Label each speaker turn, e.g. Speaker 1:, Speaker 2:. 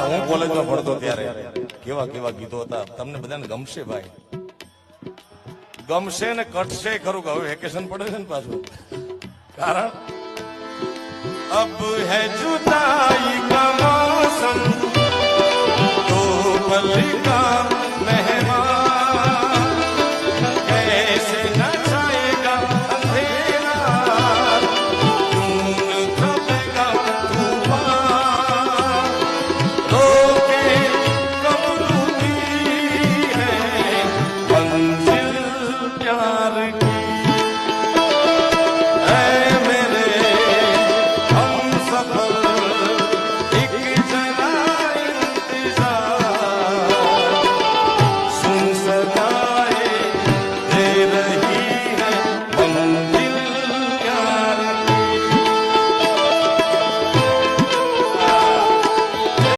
Speaker 1: હું કોલેજમાં ભણતો ત્યારે કેવા કેવા ગીતો હતા, તમને બધાને ગમશે ભાઈ, ગમશે ને કટશે ખરું કે હવે વેકેશન પડે છે ને પાછું, કારણ અબ હે જુદાઈ